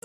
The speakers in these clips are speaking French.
Un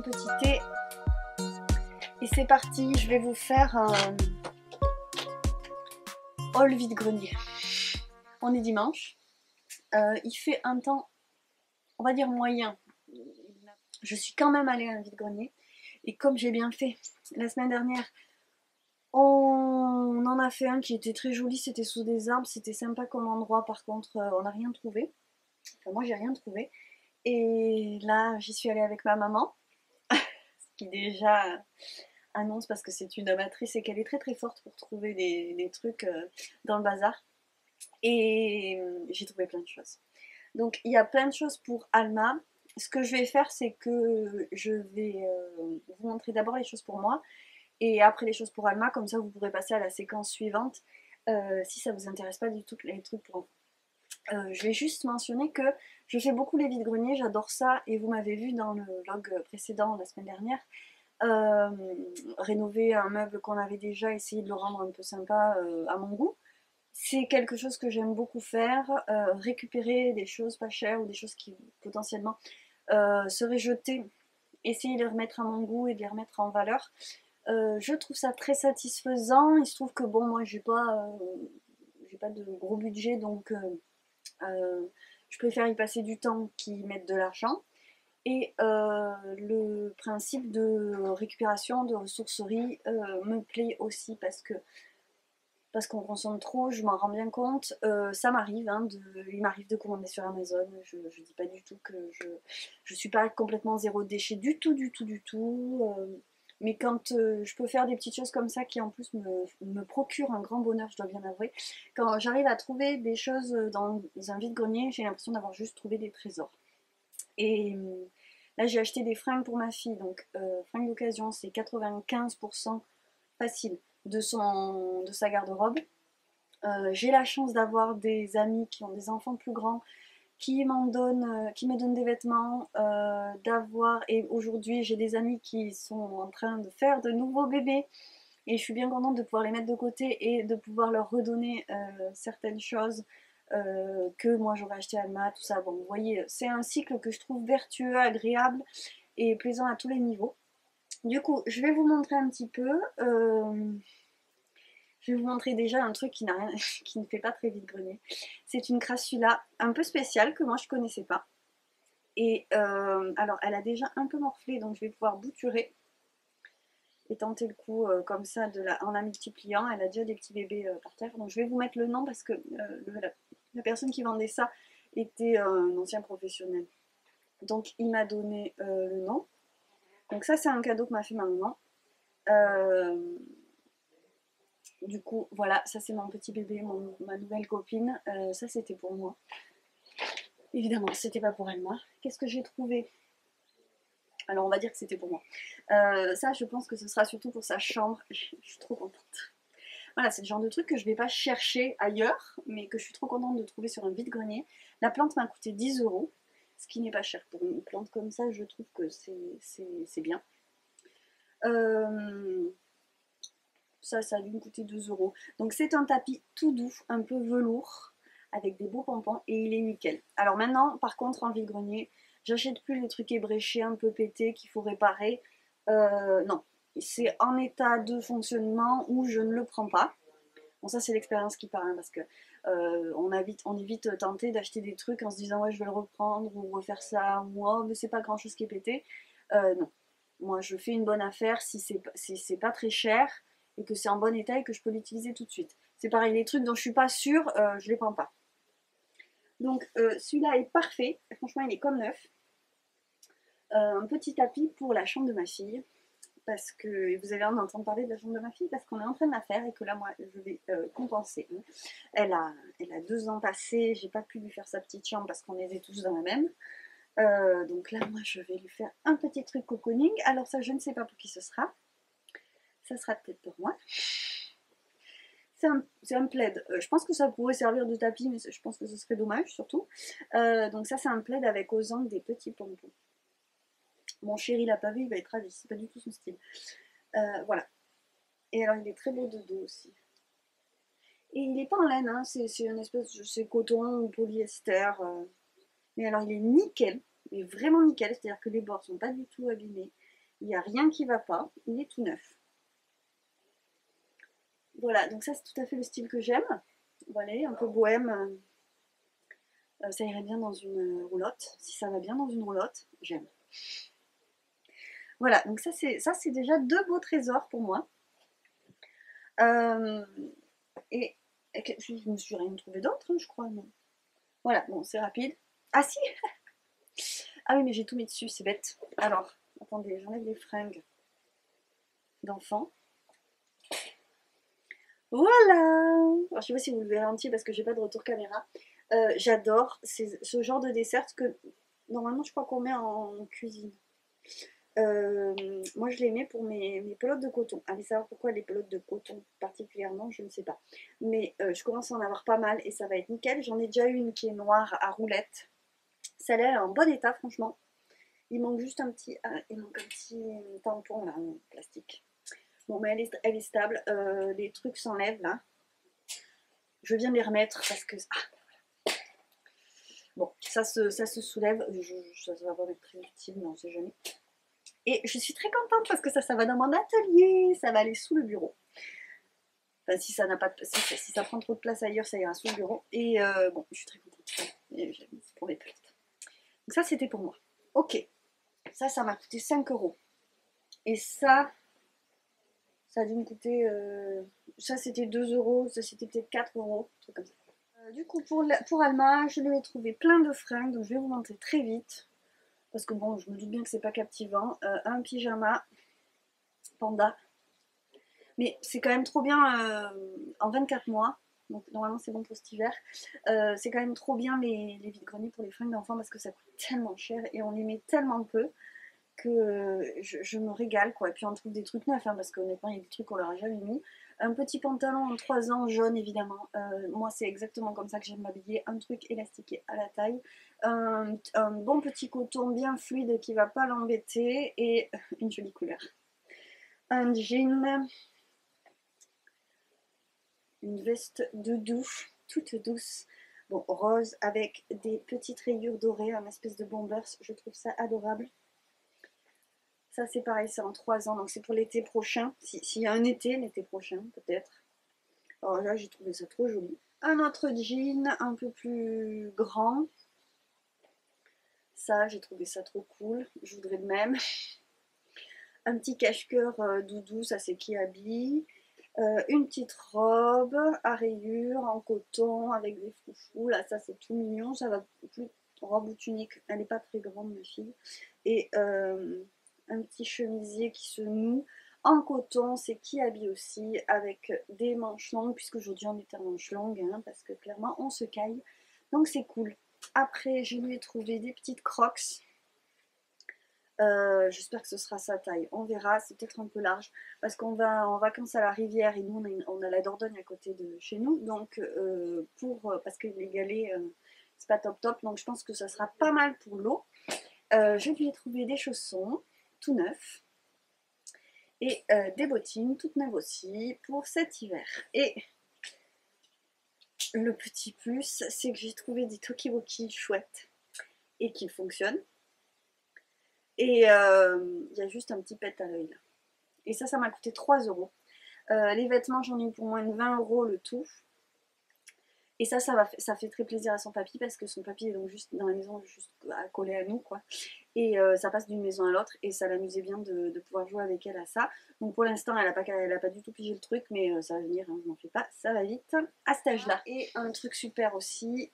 petit thé et c'est parti. Je vais vous faire un haul vide-grenier. On est dimanche, il fait un temps, on va dire moyen. Je suis quand même allée à un vide-grenier et comme j'ai bien fait la semaine dernière, on en a fait un qui était très joli, c'était sous des arbres, c'était sympa comme endroit. Par contre on n'a rien trouvé, enfin moi j'ai rien trouvé, et là j'y suis allée avec ma maman qui déjà annonce parce que c'est une amatrice et qu'elle est très très forte pour trouver des trucs dans le bazar. Et j'ai trouvé plein de choses. Donc il y a plein de choses pour Alma. Ce que je vais faire, c'est que je vais vous montrer d'abord les choses pour moi et après les choses pour Alma, comme ça vous pourrez passer à la séquence suivante si ça vous intéresse pas du tout les trucs pour enfants. Je vais juste mentionner que je fais beaucoup les vides-greniers, j'adore ça, et vous m'avez vu dans le vlog précédent la semaine dernière, rénover un meuble qu'on avait déjà, essayer de le rendre un peu sympa à mon goût. C'est quelque chose que j'aime beaucoup faire, récupérer des choses pas chères ou des choses qui potentiellement seraient jetées, essayer de les remettre à mon goût et de les remettre en valeur. Je trouve ça très satisfaisant. Il se trouve que bon, moi j'ai pas de gros budget, donc je préfère y passer du temps qu'y mettre de l'argent. Et le principe de récupération, de ressourcerie me plaît aussi parce qu'on consomme trop, je m'en rends bien compte. Ça m'arrive, hein, il m'arrive de commander sur Amazon. Je dis pas du tout que je suis pas complètement zéro déchet du tout, du tout, du tout. Mais quand je peux faire des petites choses comme ça qui en plus me procurent un grand bonheur, je dois bien avouer. Quand j'arrive à trouver des choses dans un vide-grenier, j'ai l'impression d'avoir juste trouvé des trésors. Et là j'ai acheté des fringues pour ma fille, donc fringues d'occasion, c'est 95% facile de sa garde-robe. J'ai la chance d'avoir des amis qui ont des enfants plus grands qui me donnent des vêtements, et aujourd'hui j'ai des amis qui sont en train de faire de nouveaux bébés et je suis bien contente de pouvoir les mettre de côté et de pouvoir leur redonner certaines choses que moi j'aurais acheté à Alma, tout ça. Bon, vous voyez, c'est un cycle que je trouve vertueux, agréable et plaisant à tous les niveaux. Du coup, je vais vous montrer un petit peu. Je vais vous montrer déjà un truc qui n'a rien, qui ne fait pas très vide-grenier. C'est une crassula un peu spéciale que moi je connaissais pas. Et alors elle a déjà un peu morflé, donc je vais pouvoir bouturer et tenter le coup comme ça en la multipliant. Elle a déjà des petits bébés par terre. Donc je vais vous mettre le nom parce que la personne qui vendait ça était un ancien professionnel. Donc il m'a donné le nom. Donc ça c'est un cadeau que m'a fait ma maman. Du coup, voilà, ça c'est mon petit bébé, ma nouvelle copine. Ça c'était pour moi. Évidemment, c'était pas pour elle, moi. Qu'est-ce que j'ai trouvé? Alors on va dire que c'était pour moi. Ça, je pense que ce sera surtout pour sa chambre. Je suis trop contente. Voilà, c'est le genre de truc que je vais pas chercher ailleurs, mais que je suis trop contente de trouver sur un vide-grenier. La plante m'a coûté 10 €, ce qui n'est pas cher. Pour une plante comme ça, je trouve que c'est bien. Ça a dû me coûter 2 €. Donc c'est un tapis tout doux, un peu velours, avec des beaux pompons, et il est nickel. Alors maintenant, par contre, en vide-grenier, j'achète plus les trucs ébréchés, un peu pétés, qu'il faut réparer. Non, c'est en état de fonctionnement où je ne le prends pas. Bon, ça c'est l'expérience qui parle, hein, parce que on est vite tenté d'acheter des trucs en se disant ouais je vais le reprendre ou refaire ça, ou oh mais c'est pas grand chose qui est pété. Non, moi je fais une bonne affaire si c'est pas très cher et que c'est en bon état et que je peux l'utiliser tout de suite. C'est pareil, les trucs dont je suis pas sûre, je les prends pas. Donc celui-là est parfait, franchement il est comme neuf. Un petit tapis pour la chambre de ma fille, parce que vous avez entendu parler de la chambre de ma fille, parce qu'on est en train de la faire et que là moi je vais compenser. Elle a 2 ans passés, j'ai pas pu lui faire sa petite chambre parce qu'on était tous dans la même. Donc là, moi, je vais lui faire un petit truc cocooning. Alors ça, je ne sais pas pour qui ce sera. Ça sera peut-être pour moi. C'est un plaid. Je pense que ça pourrait servir de tapis, mais je pense que ce serait dommage, surtout. Donc ça, c'est un plaid avec aux angles des petits pompons. Mon chéri l'a pas vu, il va être ravi. C'est pas du tout son style. Voilà. Et alors, il est très beau de dos aussi. Et il n'est pas en laine, hein. C'est une espèce de c'est coton ou polyester. Mais alors, il est nickel. Il est vraiment nickel. C'est-à-dire que les bords sont pas du tout abîmés. Il n'y a rien qui va pas. Il est tout neuf. Voilà, donc ça, c'est tout à fait le style que j'aime. Voilà, un peu bohème. Ça irait bien dans une roulotte. Si ça va bien dans une roulotte, j'aime. Voilà, donc ça c'est déjà deux beaux trésors pour moi. Euh, et je me suis rien trouvé d'autre, hein, je crois. Non. Voilà, bon, c'est rapide. Ah si. Ah oui, mais j'ai tout mis dessus, c'est bête. Alors, attendez, j'enlève les fringues d'enfant. Voilà. Alors, je sais pas si vous le verrez entier parce que j'ai pas de retour caméra. J'adore ce genre de dessert que normalement je crois qu'on met en cuisine. Moi je les mets pour mes pelotes de coton. Allez savoir pourquoi les pelotes de coton particulièrement, je ne sais pas. Mais je commence à en avoir pas mal et ça va être nickel. J'en ai déjà une qui est noire à roulettes. Celle-là elle est en bon état franchement. Il manque juste un petit, il manque un petit tampon là en plastique. Bon mais elle est stable. Les trucs s'enlèvent là. Je viens de les remettre parce que... Ah, bon, ça se soulève. Ça va pas être très utile, mais on sait jamais. Et je suis très contente parce que ça va dans mon atelier. Ça va aller sous le bureau. Enfin, si ça n'a pas de, si ça prend trop de place ailleurs, ça ira sous le bureau. Et bon, je suis très contente. C'est pour les plates. Donc ça, c'était pour moi. Ok. Ça m'a coûté 5 euros. Et ça a dû me coûter... ça, c'était 2 euros. Ça, c'était peut-être 4 euros. Un truc comme ça. Du coup, pour Alma, je lui ai trouvé plein de fringues. Donc, je vais vous montrer très vite. Parce que bon, je me doute bien que c'est pas captivant. Un pyjama panda. Mais c'est quand même trop bien en 24 mois. Donc normalement c'est bon pour cet hiver. C'est quand même trop bien les vides-greniers pour les fringues d'enfants parce que ça coûte tellement cher et on les met tellement peu que je me régale quoi. Et puis on trouve des trucs neufs hein, parce qu'honnêtement il y a des trucs qu'on leur a jamais mis. Un petit pantalon en 3 ans jaune évidemment. Moi c'est exactement comme ça que j'aime m'habiller. Un truc élastiqué à la taille. Un bon petit coton bien fluide qui va pas l'embêter et une jolie couleur. Un jean, une veste de douche, toute douce, bon, rose avec des petites rayures dorées, un espèce de bombers, je trouve ça adorable. Ça c'est pareil, c'est en 3 ans, donc c'est pour l'été prochain, s'il y a un été, l'été prochain peut-être. Alors là j'ai trouvé ça trop joli. Un autre jean un peu plus grand, ça j'ai trouvé ça trop cool, je voudrais de même. Un petit cache-cœur doudou, ça c'est qui habille. Une petite robe à rayures en coton avec des froufrous. Là, ça c'est tout mignon. Ça va plus robe ou tunique. Elle n'est pas très grande, ma fille. Et un petit chemisier qui se noue en coton. C'est qui habille aussi avec des manches longues, puisque aujourd'hui on est à manches longues, hein, parce que clairement on se caille. Donc c'est cool. Après, je lui ai trouvé des petites crocs. J'espère que ce sera sa taille. On verra, c'est peut-être un peu large parce qu'on va en vacances à la rivière et nous on a la Dordogne à côté de chez nous. Donc parce que les galets c'est pas top top, donc je pense que ça sera pas mal pour l'eau. Je lui ai trouvé des chaussons tout neufs et des bottines toutes neuves aussi pour cet hiver. Et le petit plus, c'est que j'ai trouvé des Tokiwoki chouettes et qui fonctionnent. Et il y a juste un petit pet à l'œil là. Et ça m'a coûté 3 euros. Les vêtements, j'en ai eu pour moins de 20 euros le tout. Et ça fait très plaisir à son papy parce que son papy est donc juste dans la maison, juste à coller à nous, quoi. Et ça passe d'une maison à l'autre et ça l'amusait bien de pouvoir jouer avec elle à ça. Donc pour l'instant, elle a pas du tout pigé le truc, mais ça va venir, hein, je m'en fais pas, ça va vite à cet âge-là. Et un truc super aussi,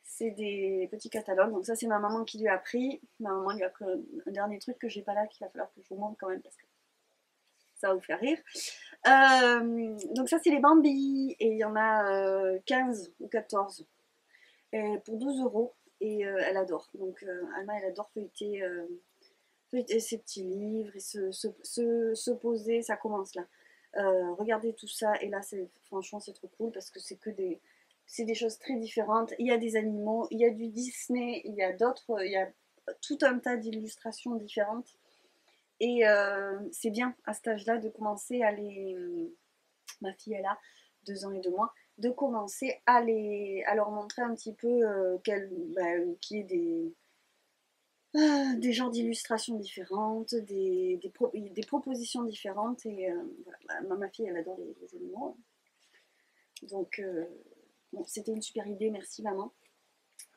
c'est des petits catalogues. Donc ça, c'est ma maman qui lui a pris. Ma maman lui a pris un dernier truc que j'ai pas là, qu'il va falloir que je vous montre quand même parce que ça va vous faire rire. Donc ça, c'est les Bambi. Et il y en a 15 ou 14 et pour 12 euros. et elle adore. Donc Alma, elle adore feuilleter ses petits livres et se poser, ça commence là. Regarder tout ça, et là, franchement, c'est trop cool parce que c'est des choses très différentes. Il y a des animaux, il y a du Disney, il y a tout un tas d'illustrations différentes. Et c'est bien à cet âge-là de commencer à les. Ma fille, elle a 2 ans et 2 mois, de commencer à leur montrer un petit peu qu'il y ait des genres d'illustrations différentes, des propositions différentes. Et voilà, ma fille, elle adore les animaux. Donc, bon, c'était une super idée, merci maman.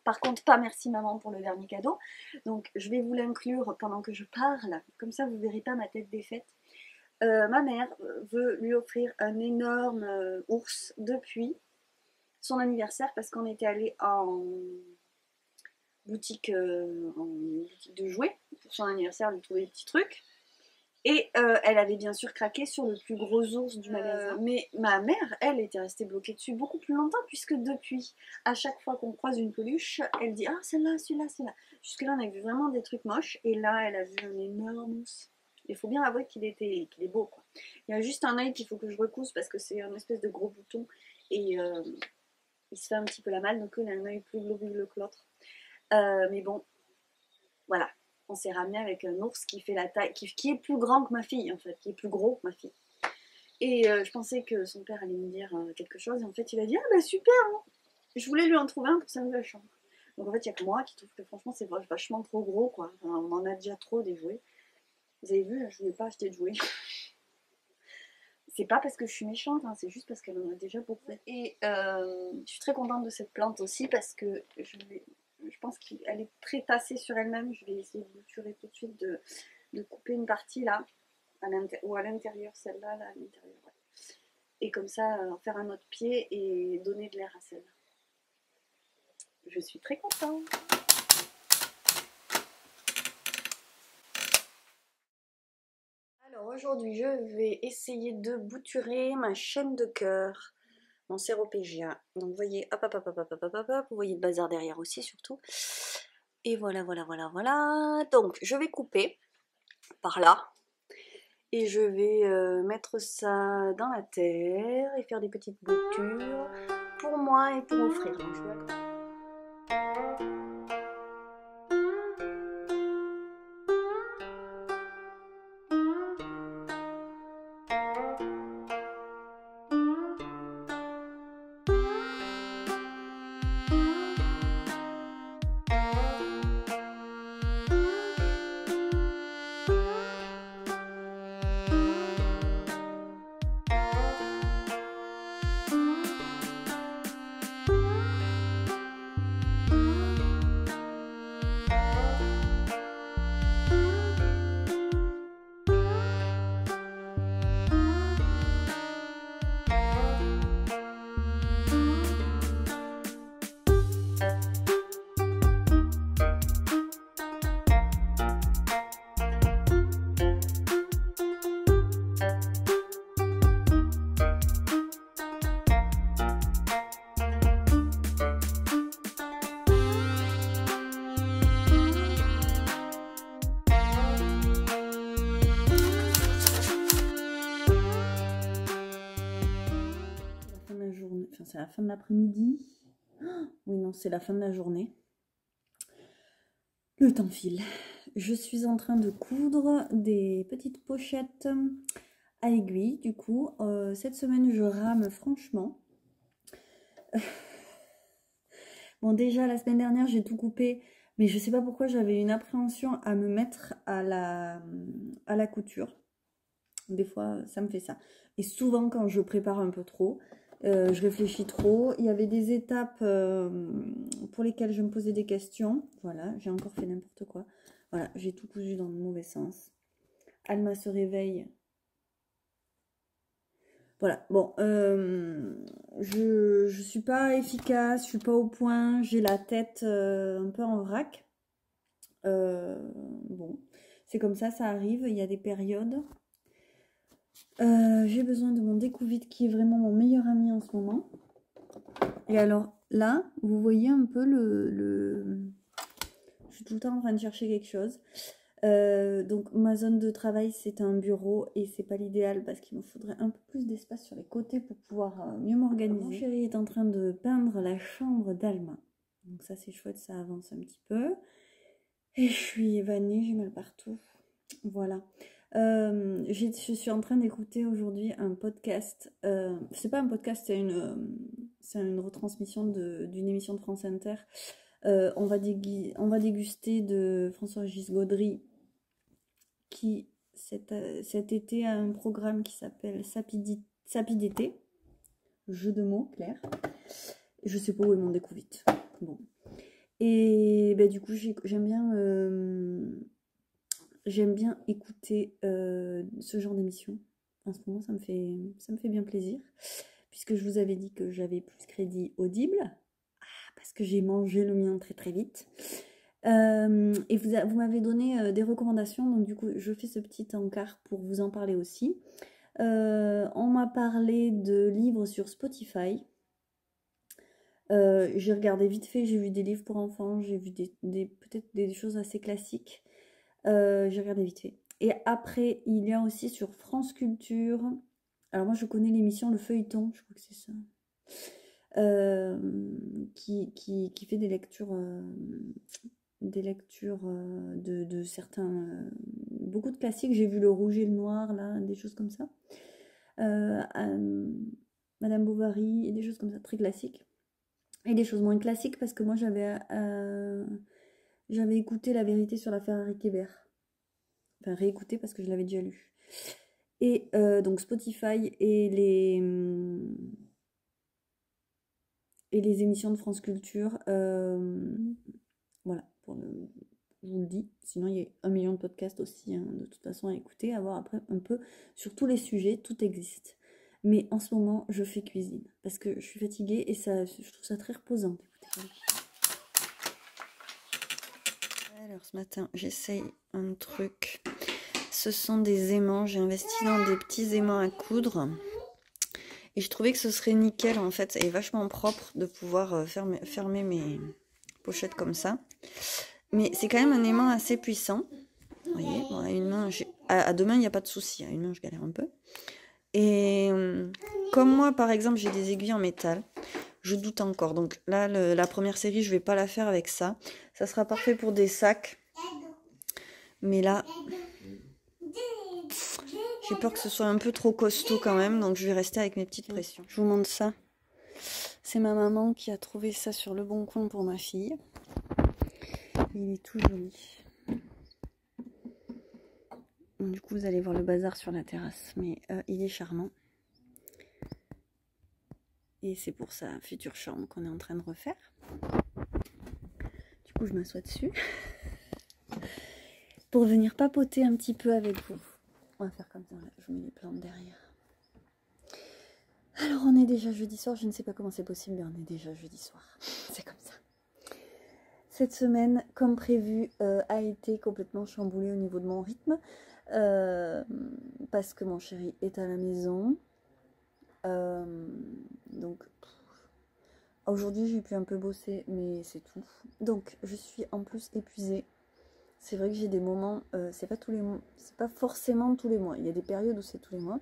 Par contre, pas merci maman pour le dernier cadeau. Donc, je vais vous l'inclure pendant que je parle. Comme ça, vous ne verrez pas ma tête défaite. Ma mère veut lui offrir un énorme ours depuis son anniversaire parce qu'on était allé en boutique de jouets pour son anniversaire, lui trouver des petits trucs. Et elle avait bien sûr craqué sur le plus gros ours du magasin. Mais ma mère, elle, était restée bloquée dessus beaucoup plus longtemps, puisque depuis, à chaque fois qu'on croise une peluche, elle dit « Ah, celle-là, celui-là, celui-là ». Jusque-là, on a vu vraiment des trucs moches, et là, elle a vu un énorme ours. Il faut bien avouer qu'il est beau, quoi. Il y a juste un œil qu'il faut que je recousse, parce que c'est un espèce de gros bouton, et il se fait un petit peu la malle, donc il a un œil plus globuleux que l'autre. Mais bon, voilà. On s'est ramené avec un ours qui fait la taille, qui est plus grand que ma fille en fait, qui est plus gros que ma fille. Et je pensais que son père allait me dire quelque chose, et en fait il a dit « Ah bah super hein !» Je voulais lui en trouver un pour sa nouvelle chambre. Donc en fait il n'y a que moi qui trouve que franchement c'est vachement trop gros quoi. Enfin, on en a déjà trop des jouets. Vous avez vu, je ne voulais pas acheter de jouets. C'est pas parce que je suis méchante, hein, c'est juste parce qu'elle en a déjà beaucoup. Et je suis très contente de cette plante aussi parce que je pense qu'elle est très tassée sur elle-même. Je vais essayer de bouturer tout de suite, de couper une partie là, ou à l'intérieur, celle-là, là, à l'intérieur. Ouais. Et comme ça, faire un autre pied et donner de l'air à celle-là. Je suis très contente. Alors aujourd'hui, je vais essayer de bouturer ma chaîne de cœur, mon Séropégia. Donc vous voyez, hop, hop, hop, hop, hop, hop, hop, hop, vous voyez le bazar derrière aussi surtout. Et voilà, voilà, voilà, voilà. Donc je vais couper par là. Et je vais mettre ça dans la terre et faire des petites boutures pour moi et pour offrir. Donc je vais... C'est la fin de l'après-midi. Oui, non, c'est la fin de la journée. Le temps file. Je suis en train de coudre des petites pochettes à aiguille. Du coup, cette semaine, je rame franchement. Bon, déjà, la semaine dernière, j'ai tout coupé. Mais je sais pas pourquoi j'avais une appréhension à me mettre à la couture. Des fois, ça me fait ça. Et souvent, quand je prépare un peu trop... je réfléchis trop. Il y avait des étapes pour lesquelles je me posais des questions. Voilà, j'ai encore fait n'importe quoi. Voilà, j'ai tout cousu dans le mauvais sens. Alma se réveille. Voilà, bon, je suis pas efficace, je suis pas au point. J'ai la tête un peu en vrac. Bon, c'est comme ça arrive. Il y a des périodes. J'ai besoin de mon découvite qui est vraiment mon meilleur ami en ce moment. Et alors, là, vous voyez un peu je suis tout le temps en train de chercher quelque chose. Donc ma zone de travail c'est un bureau et c'est pas l'idéal parce qu'il me faudrait un peu plus d'espace sur les côtés pour pouvoir mieux m'organiser. Mon chéri est en train de peindre la chambre d'Alma. Donc ça c'est chouette, ça avance un petit peu. Et je suis évanouie, j'ai mal partout. Voilà. Je suis en train d'écouter aujourd'hui un podcast. C'est pas un podcast, c'est une retransmission d'une émission de France Inter. On va déguster de François-Régis Gaudry qui cet été a un programme qui s'appelle Sapi d'été. Jeu de mots, clair. Je sais pas où ils m'ont découvert. Bon. Et bah, du coup, j'aime bien écouter ce genre d'émission. En ce moment, ça me fait bien plaisir. Puisque je vous avais dit que j'avais plus crédit Audible. Parce que j'ai mangé le mien très très vite. Et vous m'avez donné des recommandations. Donc du coup, je fais ce petit encart pour vous en parler aussi. On m'a parlé de livres sur Spotify. J'ai regardé vite fait, j'ai vu des livres pour enfants, j'ai vu peut-être des choses assez classiques. J'ai regardé vite fait. Et après, il y a aussi sur France Culture. Alors moi, je connais l'émission Le Feuilleton, je crois que c'est ça. Qui fait des lectures de certains... beaucoup de classiques. J'ai vu Le Rouge et le Noir, là, des choses comme ça. Madame Bovary, et des choses comme ça, très classiques. Et des choses moins classiques parce que moi j'avais écouté La Vérité sur l'affaire Harry Kéber. Enfin réécouté parce que je l'avais déjà lu. Et donc Spotify et les émissions de France Culture. Voilà, je vous le dis. Sinon il y a 1 million de podcasts aussi hein, de toute façon à écouter, à voir après un peu sur tous les sujets, tout existe. Mais en ce moment, je fais cuisine parce que je suis fatiguée et je trouve ça très reposant. Alors ce matin, j'essaye un truc. Ce sont des aimants. J'ai investi dans des petits aimants à coudre. Et je trouvais que ce serait nickel en fait et vachement propre de pouvoir fermer mes pochettes comme ça. Mais c'est quand même un aimant assez puissant. Vous voyez, bon, à une main, à deux mains, il n'y a pas de souci. À une main, je galère un peu. Et comme moi, par exemple, j'ai des aiguilles en métal, je doute encore. Donc là, la première série, je vais pas la faire avec ça. Ça sera parfait pour des sacs. Mais là, j'ai peur que ce soit un peu trop costaud quand même. Donc je vais rester avec mes petites pressions. Je vous montre ça. C'est ma maman qui a trouvé ça sur le bon coin pour ma fille. Il est tout joli. Du coup, vous allez voir le bazar sur la terrasse. Mais il est charmant. Et c'est pour sa future chambre qu'on est en train de refaire. Du coup, je m'assois dessus. Pour venir papoter un petit peu avec vous. On va faire comme ça. Je vous mets les plantes derrière. Alors, on est déjà jeudi soir. Je ne sais pas comment c'est possible, mais on est déjà jeudi soir. C'est comme ça. Cette semaine, comme prévu, a été complètement chamboulée au niveau de mon rythme. Parce que mon chéri est à la maison. Donc, aujourd'hui, j'ai pu un peu bosser, mais c'est tout. Donc, je suis en plus épuisée. C'est vrai que j'ai des moments, c'est pas forcément tous les mois. Il y a des périodes où c'est tous les mois.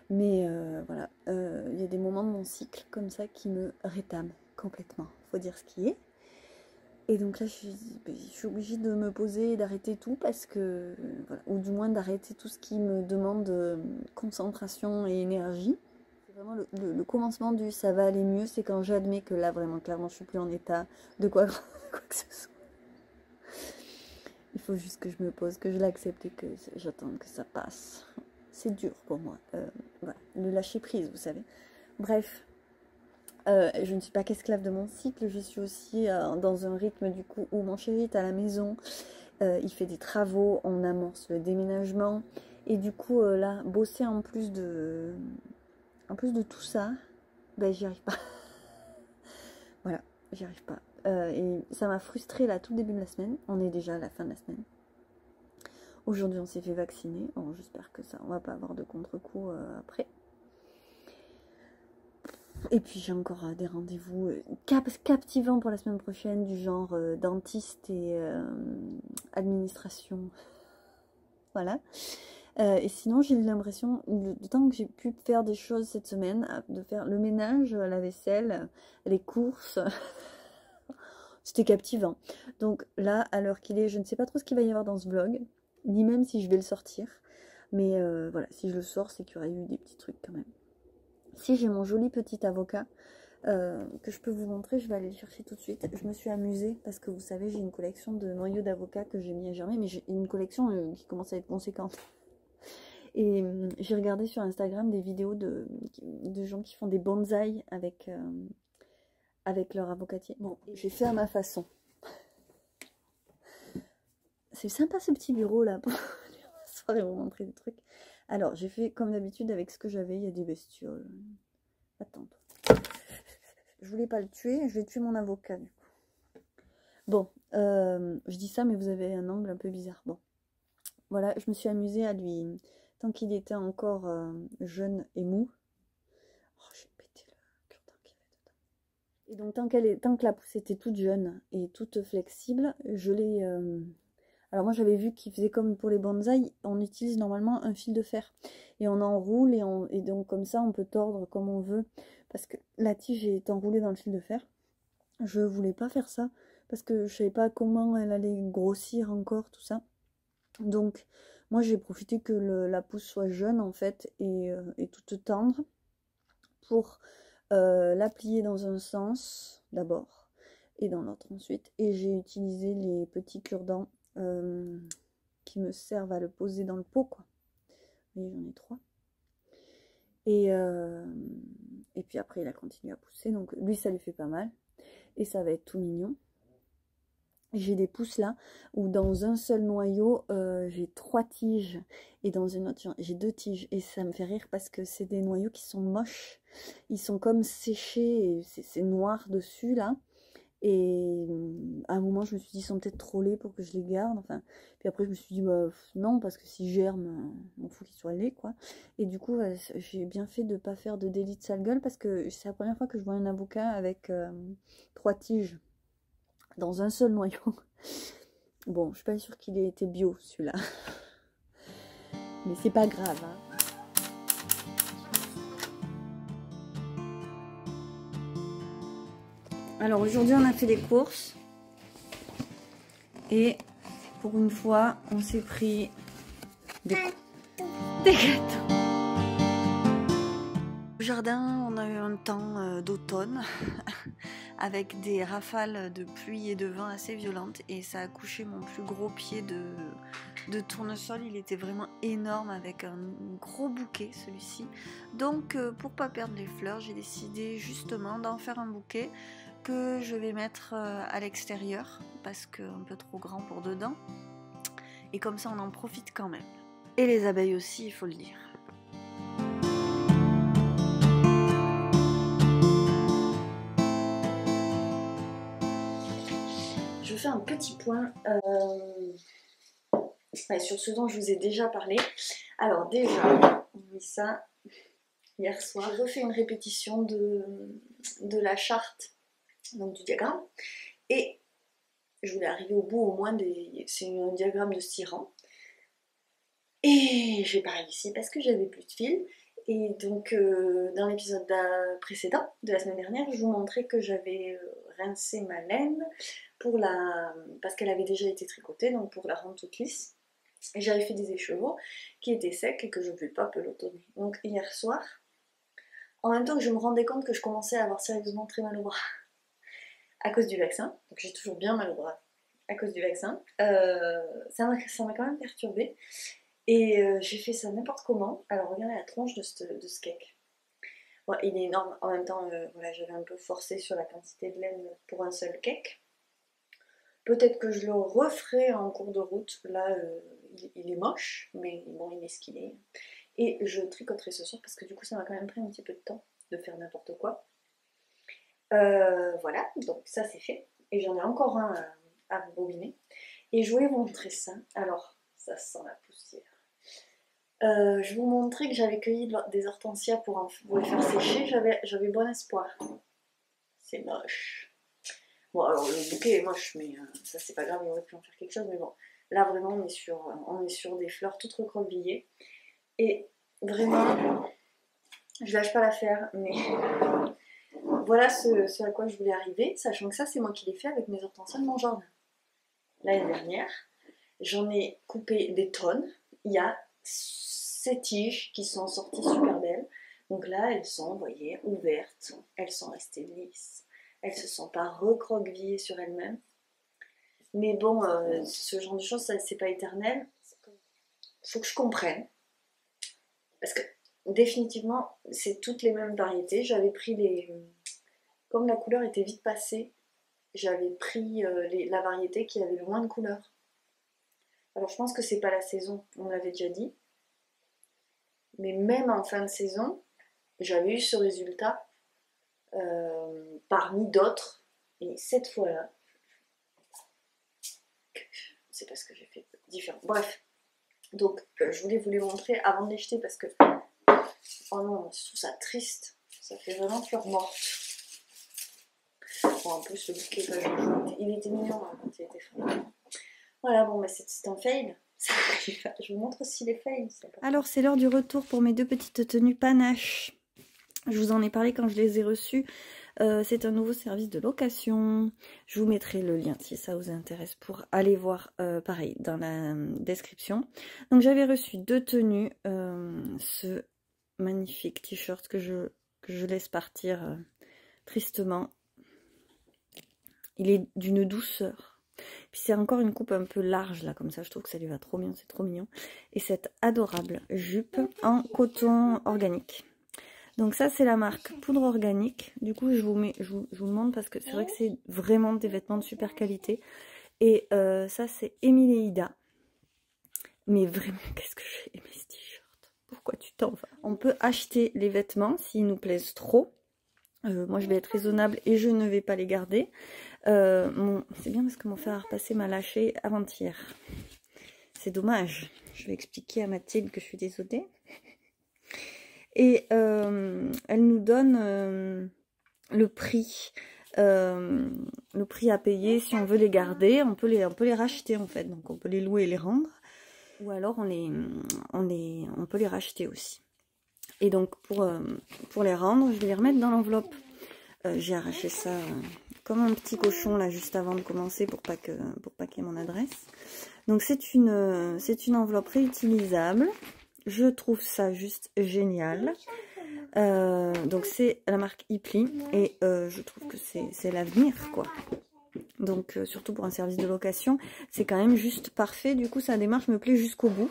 Mais voilà, il y a des moments de mon cycle comme ça qui me rétament complètement. Faut dire ce qui est. Et donc là, je suis obligée de me poser et d'arrêter tout parce que, voilà, ou du moins d'arrêter tout ce qui me demande concentration et énergie. C'est vraiment le commencement du ça va aller mieux, c'est quand j'admets que là, vraiment, clairement, je suis plus en état de quoi que ce soit. Il faut juste que je me pose, que je l'accepte et que j'attende que ça passe. C'est dur pour moi. Voilà. Le lâcher prise, vous savez. Bref. Je ne suis pas qu'esclave de mon cycle, je suis aussi dans un rythme du coup où mon chéri est à la maison, il fait des travaux, on amorce le déménagement et du coup là, bosser en plus de tout ça, ben j'y arrive pas. Voilà, j'y arrive pas. Et ça m'a frustrée là tout le début de la semaine, on est déjà à la fin de la semaine. Aujourd'hui on s'est fait vacciner, bon, j'espère que ça, on va pas avoir de contre-coup après. Et puis j'ai encore des rendez-vous captivants pour la semaine prochaine, du genre dentiste et administration. Voilà. Et sinon, j'ai eu l'impression, le temps que j'ai pu faire des choses cette semaine, de faire le ménage, la vaisselle, les courses, c'était captivant. Donc là, à l'heure qu'il est, je ne sais pas trop ce qu'il va y avoir dans ce vlog, ni même si je vais le sortir. Mais voilà, si je le sors, c'est qu'il y aurait eu des petits trucs quand même. Si j'ai mon joli petit avocat que je peux vous montrer, je vais aller le chercher tout de suite. Je me suis amusée parce que vous savez, j'ai une collection de noyaux d'avocat que j'ai mis à germer, mais j'ai une collection qui commence à être conséquente. Et j'ai regardé sur Instagram des vidéos de gens qui font des bonsaïs avec leur avocatier. Bon, j'ai fait à ma façon. C'est sympa ce petit bureau là pour m'asseoir et vous montrer des trucs. Alors, j'ai fait comme d'habitude avec ce que j'avais. Il y a des bestioles. Attends. Je voulais pas le tuer. Je vais tuer mon avocat du coup. Bon, je dis ça, mais vous avez un angle un peu bizarre. Bon, voilà, je me suis amusée à lui... Tant qu'il était encore jeune et mou. Oh, j'ai pété le cure-dent qu'il y avait dedans. Et donc, tant que la pousse était toute jeune et toute flexible, je l'ai... Alors moi, j'avais vu qu'il faisait comme pour les bonsaïs, on utilise normalement un fil de fer. Et on enroule et donc comme ça, on peut tordre comme on veut. Parce que la tige est enroulée dans le fil de fer. Je voulais pas faire ça parce que je savais pas comment elle allait grossir encore, tout ça. Donc... Moi, j'ai profité que la pousse soit jeune, en fait, et toute tendre, pour la plier dans un sens, d'abord, et dans l'autre ensuite. Et j'ai utilisé les petits cure-dents qui me servent à le poser dans le pot, quoi. Vous voyez, j'en ai 3. Et puis après, il a continué à pousser. Donc, lui, ça lui fait pas mal. Et ça va être tout mignon. J'ai des pousses là où dans un seul noyau j'ai 3 tiges et dans une autre j'ai 2 tiges et ça me fait rire parce que c'est des noyaux qui sont moches, ils sont comme séchés et c'est noir dessus là. Et à un moment je me suis dit ils sont peut-être trop laids pour que je les garde, enfin puis après je me suis dit bah non parce que s'ils germent il faut qu'ils soient laids quoi. Et du coup j'ai bien fait de pas faire de délit de sale gueule parce que c'est la première fois que je vois un avocat avec 3 tiges dans un seul noyau. Bon, je suis pas sûre qu'il ait été bio celui-là. Mais c'est pas grave. Hein. Alors aujourd'hui on a fait des courses. Et pour une fois on s'est pris des gâteaux. Au jardin on a eu un temps d'automne. Avec des rafales de pluie et de vent assez violentes et ça a couché mon plus gros pied de tournesol. Il était vraiment énorme avec un gros bouquet celui-ci. Donc pour pas perdre les fleurs, j'ai décidé justement d'en faire un bouquet que je vais mettre à l'extérieur parce qu'un peu trop grand pour dedans. Et comme ça on en profite quand même. Et les abeilles aussi, il faut le dire. Je fais un petit point sur ce dont je vous ai déjà parlé. Alors déjà, on a mis ça hier soir. J'ai refait une répétition de la charte, donc du diagramme. Et je voulais arriver au bout au moins c'est un diagramme de 6 rangs. Et j'ai pas réussi parce que j'avais plus de fil. Et donc dans l'épisode précédent de la semaine dernière, je vous montrais que j'avais rincé ma laine parce qu'elle avait déjà été tricotée, donc pour la rendre toute lisse. Et j'avais fait des écheveaux qui étaient secs et que je ne voulais pas pelotonner. Donc hier soir, en même temps que je me rendais compte que je commençais à avoir sérieusement très mal au bras à cause du vaccin, donc j'ai toujours bien mal au bras à cause du vaccin, ça m'a quand même perturbée. Et j'ai fait ça n'importe comment. Alors regardez la tronche de ce cake. Bon, il est énorme. En même temps, voilà, j'avais un peu forcé sur la quantité de laine pour un seul cake. Peut-être que je le referai en cours de route. Là, il est moche, mais bon, il est ce qu'il est. Et je tricoterai ce soir parce que du coup, ça m'a quand même pris un petit peu de temps de faire n'importe quoi. Voilà, donc ça c'est fait. Et j'en ai encore un à bobiner. Et je voulais vous montrer ça. Alors, ça sent la poussière. Je vous montrais que j'avais cueilli des hortensias pour les faire sécher. J'avais bon espoir. C'est moche. Bon, alors le bouquet est moche, mais ça c'est pas grave, il aurait pu en faire quelque chose. Mais bon, là vraiment on est sur des fleurs toutes recroquevillées. Et vraiment, je lâche pas l'affaire, mais voilà ce à quoi je voulais arriver, sachant que ça c'est moi qui l'ai fait avec mes hortensias de mon jardin. L'année dernière, j'en ai coupé des tonnes. Il y a ces tiges qui sont sorties super belles. Donc là, elles sont, vous voyez, ouvertes. Elles sont restées lisses. Elles ne se sont pas recroquevillées sur elles-mêmes. Mais bon, ce genre de choses, ça c'est pas éternel. Il faut que je comprenne. Parce que définitivement, c'est toutes les mêmes variétés. J'avais pris les... Comme la couleur était vite passée, j'avais pris la variété qui avait le moins de couleurs. Alors je pense que c'est pas la saison, on me l'avait déjà dit. Mais même en fin de saison, j'avais eu ce résultat parmi d'autres. Et cette fois-là, c'est parce que j'ai fait différent. Bref, donc je voulais vous les montrer avant de les jeter parce que, oh non, je trouve ça triste. Ça fait vraiment fleur morte. Bon, en plus, le bouquet, il était mignon hein, quand il était frais. Voilà, bon, bah, c'est un fail. Je vous montre aussi les fails. Alors, c'est l'heure du retour pour mes deux petites tenues panache. Je vous en ai parlé quand je les ai reçues. C'est un nouveau service de location. Je vous mettrai le lien si ça vous intéresse pour aller voir, pareil, dans la description. Donc, j'avais reçu deux tenues. Ce magnifique t-shirt que je laisse partir tristement. Il est d'une douceur. Puis c'est encore une coupe un peu large là, comme ça je trouve que ça lui va trop bien, c'est trop mignon. Et cette adorable jupe en coton organique. Donc ça c'est la marque Poudre Organique. Du coup je vous le montre parce que c'est vrai que c'est vraiment des vêtements de super qualité. Et ça c'est Émile et Ida. Mais vraiment qu'est-ce que j'ai aimé ce t-shirt. Pourquoi tu t'en vas? On peut acheter les vêtements s'ils nous plaisent trop. Moi je vais être raisonnable et je ne vais pas les garder. C'est bien parce que mon frère a repassé m'a lâché avant-hier. C'est dommage. Je vais expliquer à Mathilde que je suis désolée. Et elle nous donne le prix à payer si on veut les garder. On peut les racheter en fait. Donc on peut les louer et les rendre. Ou alors on peut les racheter aussi. Et donc pour les rendre, je vais les remettre dans l'enveloppe. J'ai arraché ça comme un petit cochon là juste avant de commencer pour pas qu'il y ait mon adresse. Donc c'est une enveloppe réutilisable. Je trouve ça juste génial. Donc c'est la marque Ipli et je trouve que c'est l'avenir quoi. Donc surtout pour un service de location, c'est quand même juste parfait. Du coup sa démarche me plaît jusqu'au bout.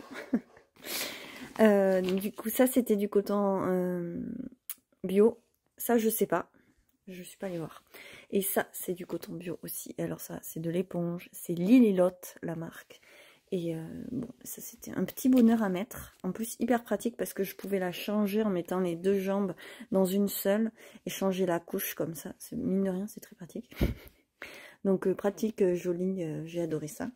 Du coup ça c'était du coton bio. Ça je sais pas. Je suis pas allée voir. Et ça, c'est du coton bio aussi. Alors ça, c'est de l'éponge. C'est Lililotte, la marque. Et bon, ça c'était un petit bonheur à mettre. En plus, hyper pratique parce que je pouvais la changer en mettant les deux jambes dans une seule. Et changer la couche comme ça. Mine de rien, c'est très pratique. Donc pratique, jolie, j'ai adoré ça.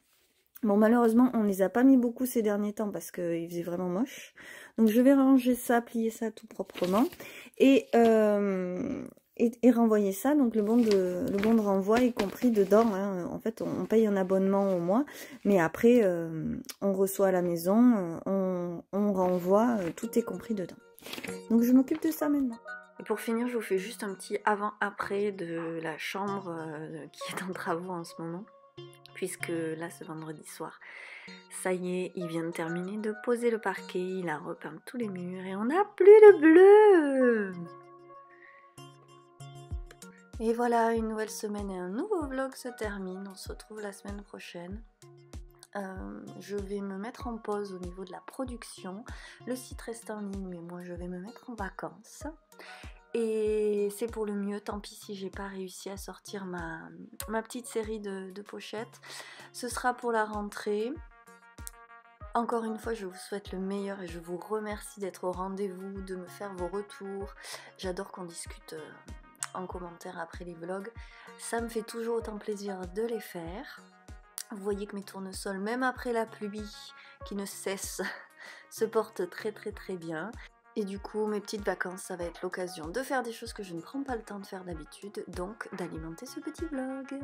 Bon, malheureusement, on les a pas mis beaucoup ces derniers temps parce qu'il faisait vraiment moche. Donc je vais ranger ça, plier ça tout proprement. Et renvoyer ça, donc le bon de renvoi est compris dedans, hein. En fait on paye un abonnement au mois, mais après on reçoit à la maison, on renvoie, tout est compris dedans. Donc je m'occupe de ça maintenant. Et pour finir, je vous fais juste un petit avant-après de la chambre qui est en travaux en ce moment, puisque là ce vendredi soir, ça y est, il vient de terminer de poser le parquet, il a repeint tous les murs et on n'a plus de bleu. Et voilà, une nouvelle semaine et un nouveau vlog se termine. On se retrouve la semaine prochaine. Je vais me mettre en pause au niveau de la production. Le site reste en ligne, mais moi je vais me mettre en vacances. Et c'est pour le mieux, tant pis si j'ai pas réussi à sortir ma petite série de pochettes. Ce sera pour la rentrée. Encore une fois, je vous souhaite le meilleur et je vous remercie d'être au rendez-vous, de me faire vos retours. J'adore qu'on discute en commentaire après les vlogs. Ça me fait toujours autant plaisir de les faire. Vous voyez que mes tournesols, même après la pluie qui ne cesse, se porte très bien. Et du coup, mes petites vacances, ça va être l'occasion de faire des choses que je ne prends pas le temps de faire d'habitude, donc d'alimenter ce petit vlog.